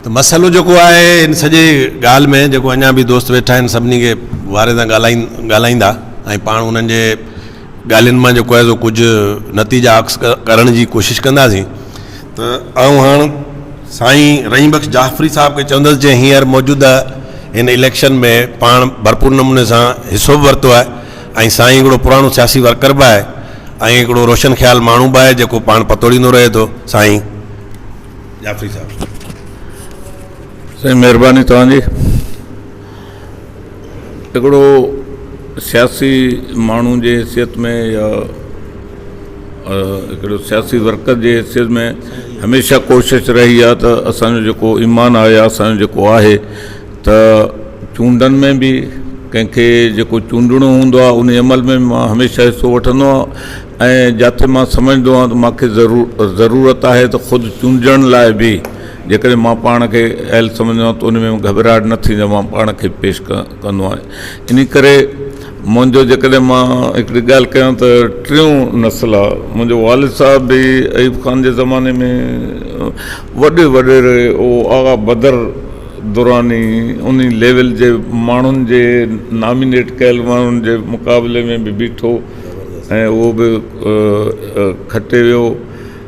तो मसइलो जेको आहे इन सॼे ॻाल्हि में जेको अञा बि दोस्त वेठा आहिनि सभिनी खे वारे सां ॻाल्हाईंदा ऐं पाण उन्हनि जे ॻाल्हियुनि मां जेको आहे सो कुझु नतीजा अक्स करण जी कोशिशि कंदासीं। त आऊं हाणे साईं रहीम बख़्श जाफ़री साहब खे चवंदुसि जे हींअर मौजूदा हिन इलेक्शन में पाण भरपूर नमूने सां हिसो बि वरितो आहे ऐं साईं हिकिड़ो पुराणो सियासी वर्कर बि आहे ऐं हिकिड़ो रोशन ख़्याल माण्हू बि आहे जेको पाण पतोड़ींदो रहे थो। साईं जाफ़री साहब। साईं महिरबानी तव्हांजी। हिकिड़ो सियासी माण्हू जे हैसियत में या हिकिड़ो सियासी वर्कर जे हैसियत में हमेशह कोशिशि रही आहे त असांजो जेको ईमान आहे असांजो जेको आहे त चूंडनि में बि कंहिंखे जेको चूंडणो हूंदो आहे उन अमल में मां हमेशह हिसो वठंदो आहियां ऐं जिथे मां सम्झंदो आहियां त मूंखे ज़रूरत आहे त ख़ुदि चूंडण लाइ बि जेकॾहिं मां पाण खे अहल सम्झंदो आहियां त उन में घबराहट न थींदी मां पाण खे पेश कंदो आहियां। इन करे मुंहिंजो जेकॾहिं मां हिकिड़ी ॻाल्हि कयां त टियों नस्ल आहे। मुंहिंजो वालिद साहब बि अयूब ख़ान जे ज़माने में वॾे वॾेरे आगा बदर दुरानी उन लेवल जे माण्हुनि जे नॉमिनेट कयल माण्हुनि जे मुक़ाबले में बि बीठो ऐं उहो बि खटे वियो।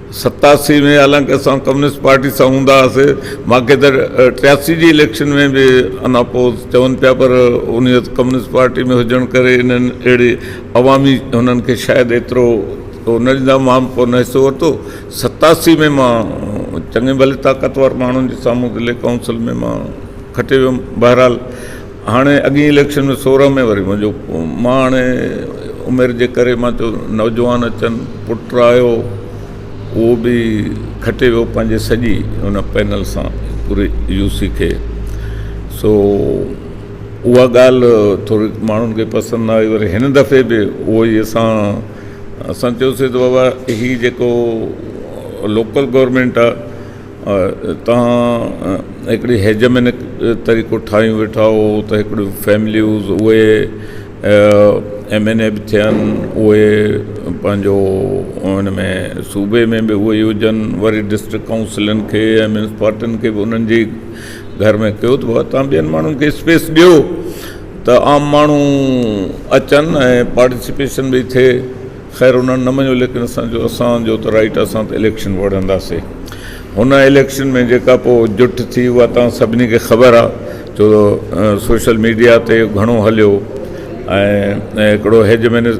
87 में हालांकि असां कम्युनिस्ट पार्टी सां हूंदा हुआसीं, मूंखे त 83 जी इलेक्शन में बि अञा पोइ चवनि पिया पर उन कम्युनिस्ट पार्टी में हुजण करे इन्हनि अहिड़ी अवामी हुननि खे शायदि एतिरो न ॾींदा, मां पोइ न हिसो वरितो। 87 में मां चङे भले ताक़तवर माण्हुनि जे साम्हूं दिल्ली काउंसिल में मां खटे वियुमि। बहरहाल हाणे अॻी इलेक्शन में 16 में वरी मुंहिंजो मां हाणे उमिरि जे करे मां चयो नौजवान अचनि, पुटु आयो उहो बि खटे वियो पंहिंजे सॼी हुन पैनल सां पूरे यूसी खे। सो उहा ॻाल्हि थोरी माण्हुनि खे पसंदि न आई। वरी हिन दफ़े बि उहो ई असां चयोसीं त बाबा हीअ जेको लोकल गवर्नमेंट आहे तव्हां हिकिड़ी हेजमेनिक तरीक़ो ठाहियूं वेठा हो त हिकिड़ियूं फैमिलियूज़ उहे MNA बि थियनि, उहे पंहिंजो हुन में सूबे में बि उहे ई हुजनि, वरी डिस्ट्रिक्ट काउंसिलनि खे ऐं म्यूनसिपालिटियुनि खे बि उन्हनि जी घर में कयो त तव्हां ॿियनि माण्हुनि खे स्पेस ॾियो त आम माण्हू अचनि ऐं पार्टिसिपेशन बि थिए। ख़ैर उन्हनि न मञियो, लेकिन असांजो त राइट, असां त इलेक्शन वठंदासीं। हुन इलेक्शन में जेका पोइ जुट थी उहा तव्हां सभिनी खे ख़बर आहे, छो सोशल मीडिया ते घणो हलियो ऐं हिकिड़ो हेजमेनि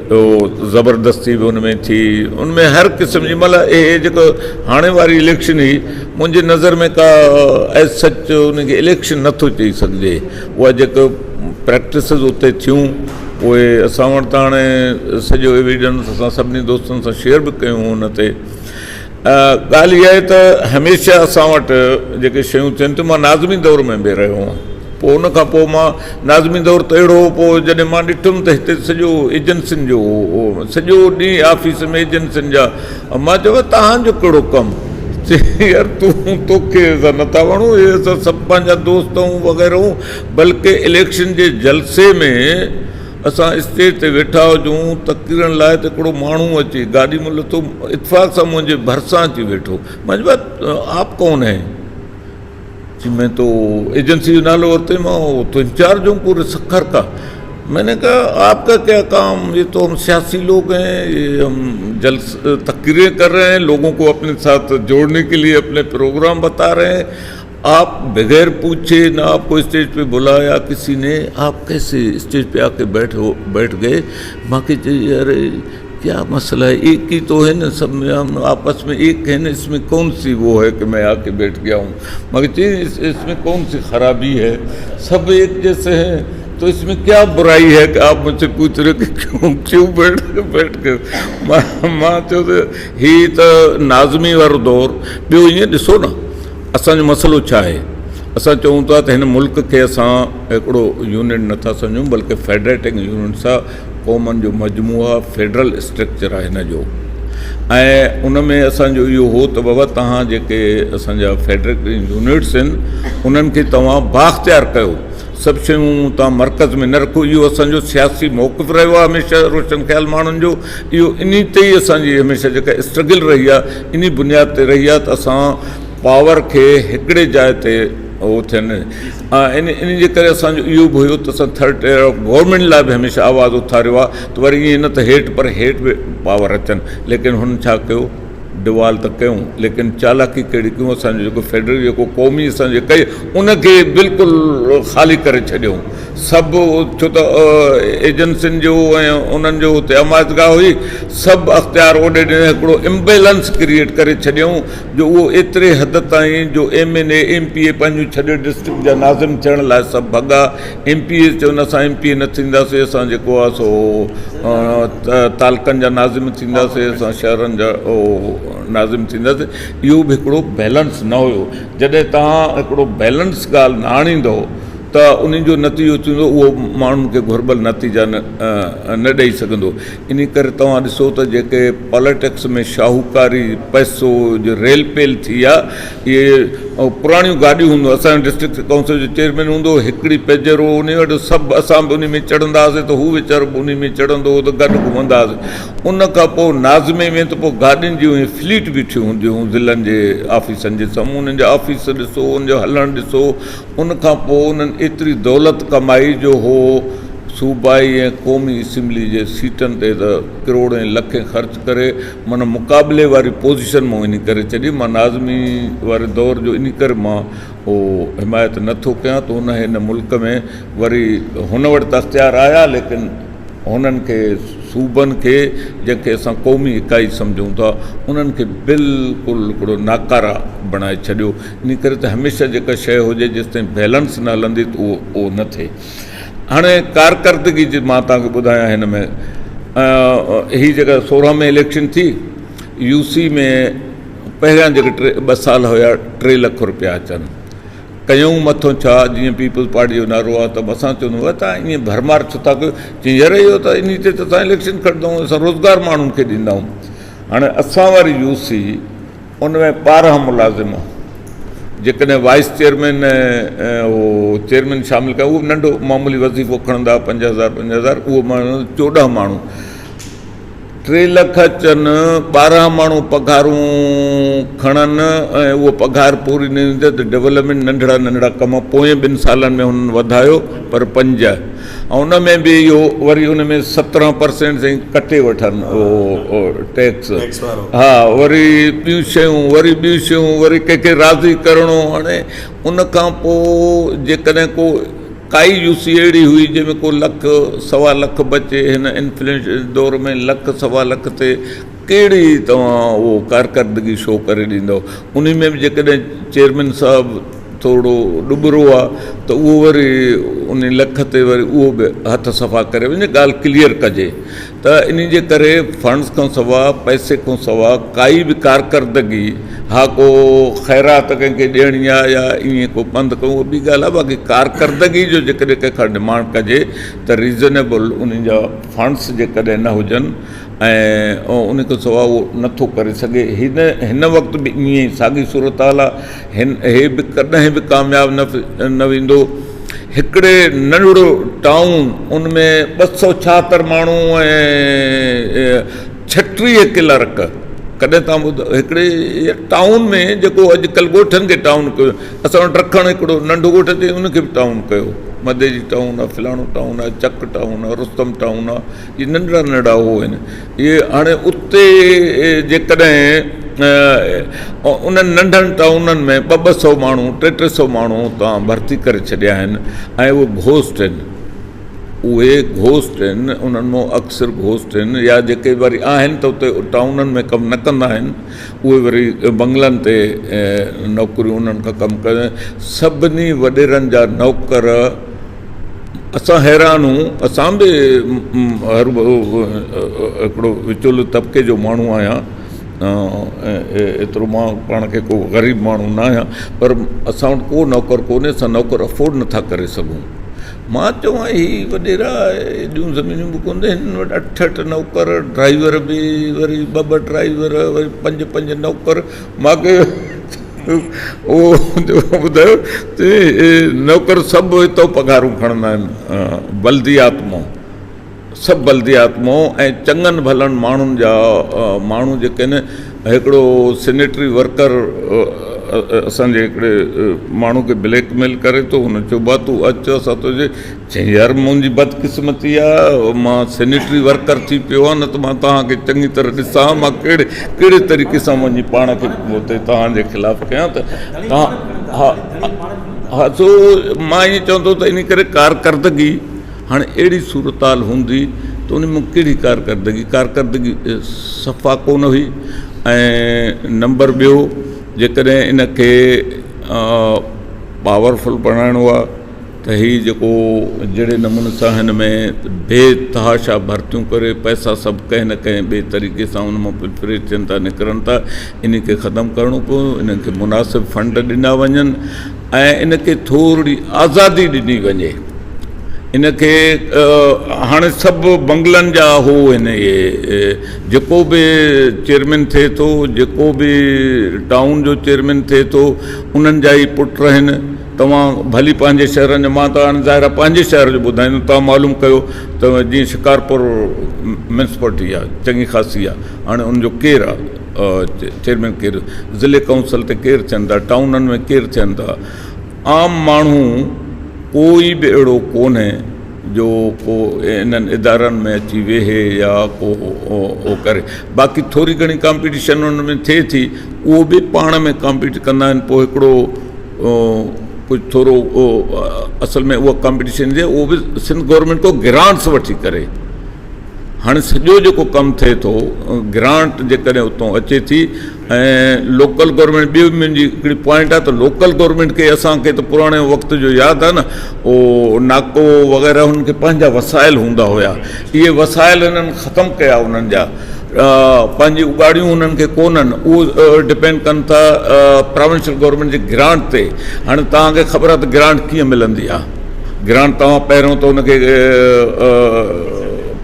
ज़बरदस्ती बि हुन में थी। उनमें हर क़िस्म जी मतिलबु इहे जेको हाणे वारी इलेक्शन हुई मुंहिंजी नज़र में का एज सच उनखे इलेक्शन नथो चई सघिजे। उहा जेको प्रैक्टिसिस उते थियूं उहे असां वटि त हाणे सॼो एविडेंस असां सभिनी दोस्तनि सां शेयर बि कयूं हुन ते। ॻाल्हि इहा आहे त हमेशह असां वटि जेके शयूं थियनि थियूं, मां नाज़मी दौर में बि रहियो आहियां। पोइ उन खां पोइ मां नाज़मी दौर त अहिड़ो पोइ जॾहिं मां ॾिठुमि त हिते सॼो एजेंसियुनि जो सॼो ॾींहुं ऑफिस में एजेंसियुनि जा, मां चयो तव्हांजो कहिड़ो कमु? यार तोखे नथा वणो, इहे असां सभु पंहिंजा दोस्त आहियूं वग़ैरह, बल्कि इलेक्शन जे जलसे में असां स्टेज ते वेठा हुजूं तक़रीरनि लाइ त हिकिड़ो माण्हू अची गाॾी में लथो, इतफ़ाक़ सां मुंहिंजे भरिसां अची वेठो। मां चयो आप कौन है? जी मैं तो एजेंसी जो नालो वरते, मैं तो इंचार्ज हूँ पूरे सखर का। मैंने कहा आपका क्या काम? ये तो हम सियासी लोग हैं, ये हम तकरीरें कर रहे हैं, लोगों को अपने साथ जोड़ने के लिए अपने प्रोग्राम बता रहे हैं। आप बगैर पूछे ना आपको स्टेज पे बुलाया किसी ने, आप कैसे स्टेज पे आके बैठ गए? बाकी अरे क्या मसला है, एक ही तो है ना, सब में हम आपस में एक है ना, इसमें कौन सी वो है कि मैं आके बैठ गया हूँ? मगर इसमें कौन सी खराबी है, सब एक जैसे हैं, तो इसमें क्या बुराई है कि आप मुझसे पूछ रहे कि क्यों बैठ के मां चयो त ही त नाज़मी वारो दौर। ॿियो ईअं ॾिसो न असांजो मसइलो छा आहे, असां चऊं था त हिन मुल्क खे असां हिकिड़ो यूनिट नथा सम्झूं, बल्कि फेडरेटिंग यूनिट सां क़ौमनि जो मजमू आहे, फेडरल स्ट्रक्चर आहे हिन जो। ऐं उन में असांजो इहो हो त बाबा तव्हां जेके असांजा फेडरेटिंग यूनिट्स आहिनि उन्हनि खे तव्हां बाख़्तियार कयो, सभु शयूं तव्हां मर्कज़ में न रखो। इहो असांजो सियासी मौक़िफ़ रहियो आहे हमेशह रोशन ख़्याल माण्हुनि जो। इहो इन ते ई असांजी हमेशह जेका स्ट्रगल रही आहे इन बुनियाद ते रही आहे त असां पावर खे हिकिड़े जाइ ते उहो थियनि इन जे करे असांजो इहो बि हुयो त असां थर्ड टियर ऑफ गवर्नमेंट लाइ बि हमेशह आवाज़ु उथारियो आहे त वरी ईअं न त हेठि पर हेठि बि पावर अचनि, लेकिन हुन छा कयो, डिवाल त कयूं, लेकिन चालाकी कहिड़ी कयूं, असांजो जेको फेडरल जेको क़ौमी असांजे कई उनखे बिल्कुलु ख़ाली करे छॾियऊं सभु, छो त एजेंसियुनि जो ऐं उन्हनि जो हुते अमाज़गाह हुई, सभु अख़्तियार ओॾे ॾिनो, हिकिड़ो इम्बेलेंस क्रिएट करे छॾियऊं जो उहो एतिरे हद ताईं जो MNA MPA पंहिंजूं छॾे डिस्ट्रिक्ट जा नाज़िम थियण लाइ सभु भॻा, MPA चवनि असां MPA न थींदासीं, असां जेको आहे सो तालुकनि जा नाज़िम थींदासीं, असां शहरनि जा नाज़िम थींदासीं। इहो बि हिकिड़ो बैलेंस न हुयो। जॾहिं तव्हां हिकिड़ो बैलेंस ॻाल्हि न आणींदो त उन जो नतीजो थींदो उहो माण्हुनि खे घुर्बल नतीजा न ॾेई सघंदो। इन करे तव्हां ॾिसो त जेके पॉलिटिक्स में शाहूकारी पैसो जो रेल पेल थी आहे, इहे पुराणियूं गाॾियूं हूंदियूं, असांजो डिस्ट्रिक्ट काउंसिल जो चेयरमैन हूंदो, हिकिड़ी पेजरो उन वटि सभु असां बि उन में चढ़ंदा हुआसीं त हू वीचारो बि उन में चढ़ंदो हो त गॾु घुमंदा हुआसीं। उन खां पोइ नाज़िमे में त पोइ गाॾियुनि जूं फ्लीट बीठियूं हूंदियूं हुयूं ज़िलनि जे ऑफिसनि जे साम्हूं, उन्हनि जा ऑफिस ॾिसो, उनजो हलणु ॾिसो। उन खां पोइ उन्हनि एतिरी दौलत कमाई जो हो सूबाई ऐं क़ौमी असेंबली जे सीटनि ते त किरोड़े लखे ख़र्च करे माना मुक़ाबले वारी पोज़ीशन मां इन करे छॾी। मां नाज़मी वारे दौर जो इन करे मां उहो हिमायत नथो कयां त हुन हिन मुल्क में वरी हुन वटि त अख़्तियार आया, लेकिन हुननि खे सूबनि खे जंहिंखे असां क़ौमी इकाई सम्झूं था उन्हनि खे बिल्कुलु हिकिड़ो नाकारा बणाए छॾियो। इन करे त हमेशह जेका शइ हुजे जेसिताईं बैलेंस न हलंदी त उहो न थिए। हाणे कारकर्दगी जी मां तव्हांखे ॿुधायां हिन में, हीअ जेका 16 में इलेक्शन थी, UC में पहिरियां जेके 2 साल हुया 3 लाख रुपया अचनि, कयूं मथो छा, जीअं पीपल्स पार्टी जो नारो आहे त असां चवंदो आहे तव्हां ईअं भरमार छो था कयो, चई यार इहो त इन ते त असां इलेक्शन खणंदा आहियूं, असां रोज़गार माण्हुनि खे ॾींदा आहियूं। हाणे असां वारी UC उन में 12 मुलाज़िम, जेकॾहिं वाइस चेयरमैन उहो चेयरमैन शामिलु कयो, उहो नंढो मामूली वज़ीफ़ो खणंदा 5000 उहो माण्हू 14 माण्हू, 3 लख अचनि, 12 माण्हू पघारूं खणनि ऐं उहो पघार पूरी न ईंदी त डेवलपमेंट नंढड़ा नंढड़ा कम पोइ 2 सालनि में हुननि वधायो पर 5, ऐं उन में बि इहो वरी उन में 17% ताईं कटे वठनि उहो टैक्स। हा, वरी ॿियूं शयूं, वरी कंहिंखे राज़ी करिणो। हाणे उन खां पोइ जेकॾहिं को काई UC अहिड़ी हुई जंहिंमें को 1-1.25 लख बचे, हिन इन्फ्लेशन दौर में 1-1.25 लख ते कहिड़ी तव्हां उहो कारकर्दगी शो करे ॾींदव। उन में बि जेकॾहिं चेयरमैन साहिबु थोरो ॾुबरो आहे त उहो वरी उन लख ते वरी उहो बि हथ सफ़ा करे वञे, ॻाल्हि क्लियर कजे। त इन जे करे फंड्स खां सवाइ, पैसे खां सवाइ काई बि कारकर्दगी, हा को ख़ैरात कंहिंखे ॾियणी आहे या ईअं को बंदि कयूं उहा ॿी ॻाल्हि आहे, बाक़ी कारकर्दगी जो जेकॾहिं कंहिंखां डिमांड कजे त रीज़नेबल उन जा फंड्स जेकॾहिं न हुजनि ऐं उन खां सवाइ उहो नथो करे सघे। हिन वक़्तु बि ईअं ई साॻी सूरत हाल आहे। हे बि कॾहिं बि कामयाबु न वेंदो। हिकिड़े नंढड़ो टाउन, उन में 276 माण्हू ऐं 36 क्लर्क, कॾहिं तव्हां ॿुधायो हिकिड़े टाउन में जेको अॼुकल्ह ॻोठनि खे टाउन कयो, असां वटि रखणु हिकिड़ो नंढो ॻोठ अचे उनखे बि टाउन कयो, मदे जी टाउन आहे, फलाणो टाउन आहे, चक टाउन आहे, रुस्तम टाउन आहे, इहे नंढड़ा नंढड़ा उहो आहिनि। इहे हाणे उते जेकॾहिं उन्हनि नंढनि टाउननि में 200 माण्हू 300 माण्हू तव्हां भर्ती करे छॾिया आहिनि ऐं उहे घोस्ट आहिनि, उन्हनि मां अक्सर घोस्ट आहिनि या जेके वरी आहिनि त उते टाउननि में कमु न कंदा आहिनि, उहे वरी बंगलनि ते नौकरियूं उन्हनि खां कमु कंदा आहिनि। सभिनी वॾेरनि जा नौकर, असां हैरान हूं, असां बि हिकिड़ो विचोले तबिके जो माण्हू आहियां, एतिरो मां पाण खे को ग़रीब माण्हू न आहियां, पर असां वटि को नौकर कोन्हे, असां नौकर अफोर्ड नथा करे सघूं। मां चवां ही वॾेरा एॾियूं ज़मीनियूं बि कोन्हे, हिन वटि 8 नौकर, ड्राइवर बि वरी 2 ड्राइवर, वरी 5 नौकर। मूंखे उहो ॿुधायो नौकर सभु हितां पघारूं खणंदा आहिनि, बल्दियात मां, सभु बल्दियात मां, ऐं चङनि भलनि माण्हुनि जा माण्हू जेके आहिनि। हिकिड़ो सैनिटरी वर्कर असांजे हिकिड़े माण्हू खे ब्लैकमेल करे थो, हुन चयो बा तूं अचु असां तुंहिंजे, चई यार मुंहिंजी बदकिस्मती आहे, मां सैनिटरी वर्कर थी पियो आहे, न त मां तव्हांखे चङी तरह ॾिसां मां कहिड़े तरीक़े सां मुंहिंजी पाण खे हुते तव्हांजे ख़िलाफ़ु कयां, त तव्हां हा सो मां ईअं चवंदो त इन करे कारकर्दगी हाणे अहिड़ी सूरताल हूंदी त उन में कहिड़ी कारकर्दगी सफ़ा कोन हुई। ऐं नंबर ॿियो, जेकॾहिं इनखे पावरफुल बणाइणो आहे त हीउ जेको जहिड़े नमूने सां हिन में बेतहाशा भर्तियूं करे पैसा सभु कंहिं न कंहिं ॿिए तरीक़े सां उन मां पिलफरेट थियनि था, निकिरनि था, इन खे ख़तमु करिणो पियो, इन्हनि खे मुनासिबु फंड ॾिना वञनि ऐं इनखे थोरी आज़ादी ॾिनी वञे। इनखे हाणे सभु बंगलनि जा हो आहिनि, इहे जेको बि चेयरमैन थिए थो, जेको बि टाउन जो चेयरमैन थिए थो, उन्हनि जा ई पुट आहिनि। तव्हां भली पंहिंजे शहरनि जो, मां त हाणे ज़ाहिर आहे पंहिंजे शहर जो ॿुधाईंदुमि, तव्हां मालूम कयो त जीअं शिकारपुर म्यूनिसिपलिटी आहे चङी ख़ासी आहे, हाणे उनजो केरु आहे चेयरमैन, केरु ज़िले काउंसिल ते केरु थियनि था, टाउननि में केरु थियनि था, आम माण्हू कोई बि अहिड़ो कोन्हे जो को इन्हनि इदारनि में अची वेहे या को करे। बाक़ी थोरी घणी कॉम्पिटिशन उन में थिए थी, उहो बि पाण में कॉम्पीट कंदा आहिनि, पोइ हिकिड़ो कुझु थोरो असल में उहा कॉम्पिटिशन जे उहो बि सिंध गवर्नमेंट को ग्रांट्स वठी करे। हाणे सॼो जेको कमु थिए थो ग्रांट जेकॾहिं उतां अचे थी, ऐं लोकल गवर्नमेंट, ॿियो मुंहिंजी हिकिड़ी पॉइंट आहे त लोकल गवर्नमेंट खे असांखे त पुराणे वक़्त जो यादि आहे न, उहो नाको वग़ैरह हुननि खे पंहिंजा वसाइल हूंदा हुया, इहे वसाइल हिननि ख़तमु कया उन्हनि जा, पंहिंजी उगाड़ियूं उन्हनि खे कोन्हनि, उहो डिपेंड कनि था प्रोविंशियल गवर्नमेंट जे ग्रांट ते। हाणे तव्हांखे ख़बर आहे त ग्रांट कीअं मिलंदी आहे, ग्रांट तव्हां पहिरियों त हुनखे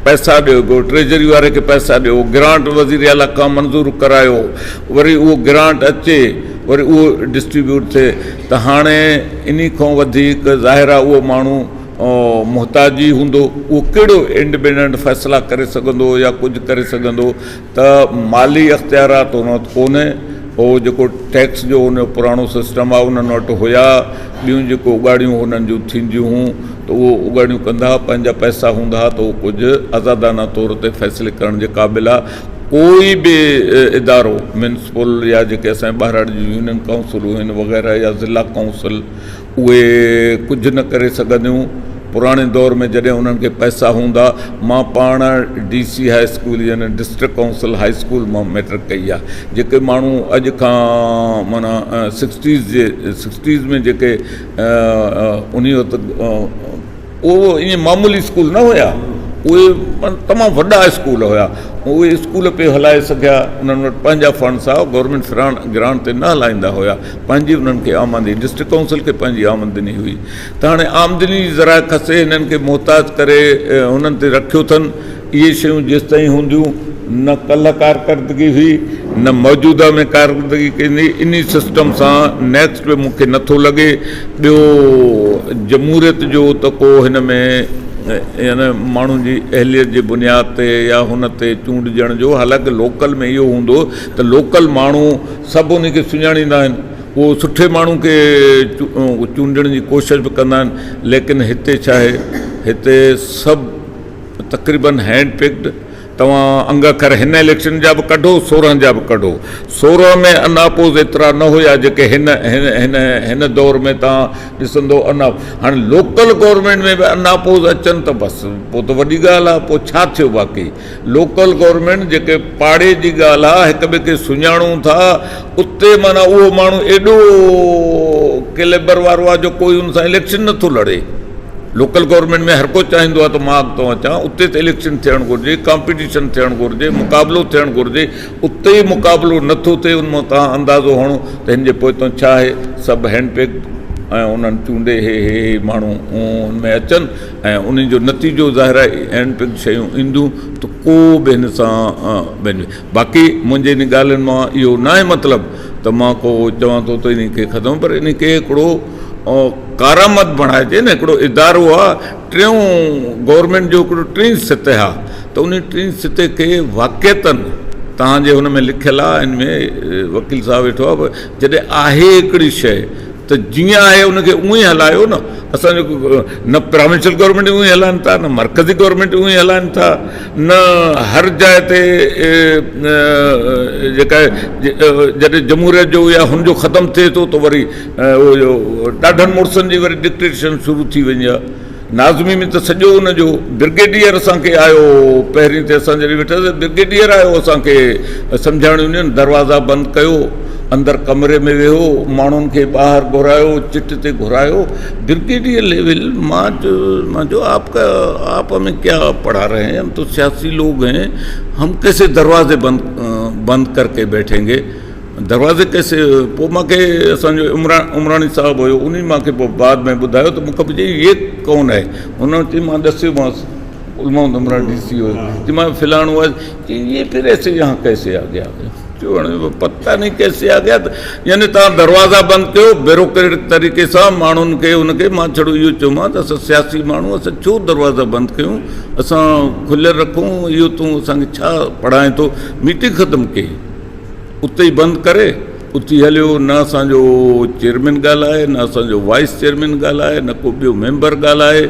पैसा ॾियो, ट्रेजरी वारे खे पैसा ॾियो, ग्रांट वज़ीर आला खां मंज़ूरु करायो, वरी उहो ग्रांट अचे, वरी उहो डिस्ट्रीब्यूट थिए, त हाणे इन खां वधीक ज़ाहिर आहे उहो माण्हू मुहताजी हूंदो, उहो कहिड़ो इंडिपेंडेंट फ़ैसिला करे सघंदो या कुझु करे सघंदो, त माली अख़्तियारात हुन वटि कोन्हे। उहो जेको टैक्स जो उन पुराणो सिस्टम आहे उन्हनि वटि हुया, ॿियूं जेको उगाड़ियूं हुननि जूं थींदियूं हुयूं त उहो उगाड़ियूं कंदा, पंहिंजा पैसा हूंदा त उहो कुझु आज़ादाना तौर ते फ़ैसिले करण जे क़ाबिल आहे। कोई बि इदारो म्यूनिसिपल या जेके असांजे ॿाहिरि जी यूनियन काउंसिलूं आहिनि वग़ैरह या ज़िला काउंसिल, उहे कुझु न करे सघंदियूं। पुराणे दौर में जॾहिं उन्हनि खे पैसा हूंदा, मां पाण DC हाई स्कूल यानी डिस्ट्रिक्ट काउंसिल हाई स्कूल मां मैट्रिक कई आहे। जेके माण्हू अॼु खां माना 60s में जेके उन वक़्तु उहो ईअं मामूली स्कूल न हुया, उहे तमामु वॾा स्कूल हुया, उहे स्कूल पे हलाए सघिया, उन्हनि वटि पंहिंजा फंड्स आहे, गवर्नमेंट ग्रांट ते न हलाईंदा हुया, पंहिंजी उन्हनि खे आमदनी, डिस्ट्रिक्ट काउंसिल खे पंहिंजी आमदनी हुई। त हाणे आमदनी ज़रा खसे, हिननि खे मुहताज करे हुननि ते रखियो अथनि। इहे शयूं जेसि ताईं हूंदियूं, न कल्ह कारकर्दगी हुई न मौजूदा में कारकर्दगी कंदी, इन सिस्टम सां नेक्स्ट में मूंखे नथो लॻे। ॿियो जमूरियत जो त को हिन में यानी माण्हुनि जी अहलियत जे बुनियाद ते या हुन ते चूंडजण जो, हालांकि लोकल में इहो हूंदो त लोकल माण्हू सभु उन खे सुञाणींदा आहिनि, उहो सुठे माण्हू खे चूंडण जी कोशिशि बि कंदा आहिनि। लेकिन हिते छा आहे, हिते सभु तक़रीबन हैंड पिक्ड। तव्हां अंग अखर हिन इलेक्शन जा बि कढो, 16 जा बि कढो, 16 में अनापोज़ एतिरा न हुया जेके हिन दौर में तव्हां ॾिसंदो अनाप। हाणे लोकल गवर्नमेंट में बि अनापोज़ अचनि त बसि पोइ त वॾी ॻाल्हि आहे, पोइ छा थियो। बाक़ी लोकल गवर्नमेंट जेके पाड़े जी ॻाल्हि आहे, हिक ॿिए खे सुञाणूं था, उते माना उहो माण्हू एॾो कैलेबर वारो आहे जो कोई उन सां इलेक्शन नथो लड़े। लोकल गवर्नमेंट में हर को चाहींदो आहे त मां अॻितो अचां, उते त इलेक्शन थियणु घुरिजे, कॉम्पिटिशन थियणु घुरिजे, मुक़ाबिलो थियणु घुरिजे। उते ई मुक़ाबिलो नथो थिए, उन मां तव्हां अंदाज़ो हणो त हिन जे पोइतां छा आहे, सभु हैंडपिक्ड ऐं उन्हनि चूंडे हे माण्हू हुन में अचनि ऐं उन्हनि जो नतीजो ज़ाहिर आहे हैंडपिक्ड शयूं ईंदियूं त को बि हिन सां वञे। बाक़ी मुंहिंजे इन ॻाल्हियुनि मां इहो न आहे मतिलबु त मां को चवां थो त इन खे ख़तमु, पर इन खे हिकिड़ो कारामत बणाइजे न। हिकिड़ो इदारो आहे, टियों गवर्नमेंट जो हिकिड़ो टीं सतह आहे, त उन टीं सतह खे वाक़ियतनि तव्हांजे हुन में लिखियलु आहे, हिन में वकील साहब वेठो आहे, जॾहिं आहे हिकिड़ी शइ त जीअं आहे उनखे उअं ई हलायो न। असांजो न प्रोविंशियल गवर्नमेंट उअं ई हलाइनि था, न मर्कज़ी गवर्नमेंट उअं ई हलाइनि था, न हर जाइ ते जेका जॾहिं जमहूरियत जो या हुनजो ख़तमु थिए थो त वरी ॾाढनि मुड़ुसनि जी वरी डिक्टेशन शुरू थी वई आहे। नाज़मी में त सॼो हुनजो ब्रिगेडियर असांखे आयो, पहिरीं त असां जॾहिं वेठासीं ब्रिगेडियर आयो असांखे सम्झाइण यूनियन, दरवाज़ा बंदि कयो, अंदरि कमरे में वेहो, माण्हुनि खे ॿाहिरि घुरायो, चिट ते घुरायो। ब्रिगेडियर लेवल मां जो आप हमें क्या पढ़ा रहे हैं, हम तो सियासी लोग हैं, हम कैसे दरवाजे बंद करके बैठेंगे, दरवाज़े कैसे। पोइ मूंखे असांजो उमरानी साहिबु हुयो, उन मूंखे पोइ बाद में ॿुधायो त मूंखे चई ये कौन है, हुन चई मां ॾसियोमांसि उलमाउन उमरानी DC हुयो, चई मां फिलाणो आहे, चई ये फिर ऐसे यहाँ कैसे आ गया, पता नहीं कैसे आ गया। यानी तव्हां दरवाज़ा बंदि कयो ब्यूरोक्रेटिक तरीक़े सां माण्हुनि खे हुनखे। मां छड़ो इहो चयोमांसि त असां सियासी माण्हू, असां छो दरवाज़ा बंदि कयूं, असां खुलियल रखूं, इहो तूं असांखे छा पढ़ाए थो। मीटिंग ख़तमु कई, उते ई बंदि करे उते ई हलियो, न असांजो चेयरमैन ॻाल्हाए, न असांजो वाइस चेयरमैन ॻाल्हाए, न को ॿियो मेंबर ॻाल्हाए।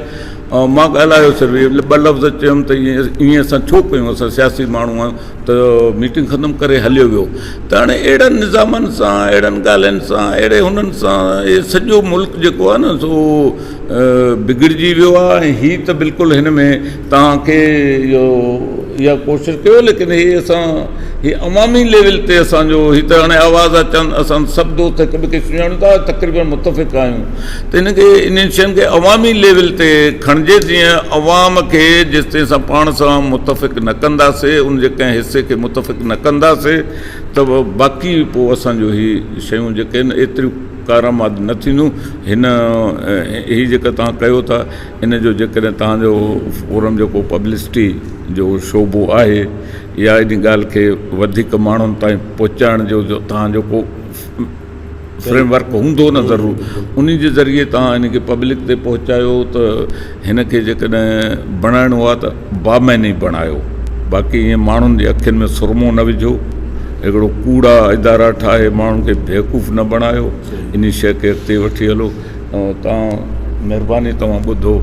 ऐं मां ॻाल्हायो सिर्फ़ु ॿ लफ़्ज़ चयुमि त ईअं असां छो कयूं, असां सियासी माण्हू आहियूं। त मीटिंग ख़तमु करे हलियो वियो। त हाणे अहिड़नि निज़ामनि सां, अहिड़नि ॻाल्हियुनि सां, अहिड़े हुननि सां इहे सॼो मुल्क जेको आहे न सो बिगड़जी वियो आहे। ऐं हीअ त बिल्कुलु हिन में तव्हांखे इहो इहा कोशिशि कयो, लेकिन हीअ अवामी लेवल ते असांजो हीअ त हाणे आवाज़ अचनि, असां सभु दोस्त हिक ॿिए खे सुञाणूं था, तक़रीबन मुतफ़िक़ आहियूं। त हिनखे इन्हनि शयुनि खे अवामी लेवल ते खणिजे, जीअं अवाम खे जेसिताईं असां पाण सां मुतफ़िक़ न कंदासीं, उन जे कंहिं हिसे खे मुतफ़िक़ न कंदासीं, त बाक़ी पोइ असांजो हीअ शयूं जेके आहिनि एतिरियूं कारआमद न थींदियूं। हीअ जेका तव्हां कयो था, इन जो जेकॾहिं तव्हांजो फोरम जेको पब्लिसिटी जो शोबो आहे, या इन ॻाल्हि खे वधीक माण्हुनि ताईं पहुचाइण जो तव्हांजो को फ्रेमवर्क हूंदो न ज़रूरु, उन जे ज़रिए तव्हां हिनखे पब्लिक ते पहुचायो त हिनखे जेकॾहिं बणाइणो आहे त बामैनी बणायो। बाक़ी ईअं माण्हुनि जे अखियुनि में सुरमो न विझो, हिकिड़ो कूड़ा इदारा ठाहे माण्हुनि खे बेवकूफ़ न बणायो। इन शइ खे अॻिते वठी हलो। तव्हां महिरबानी, तव्हां ॿुधो।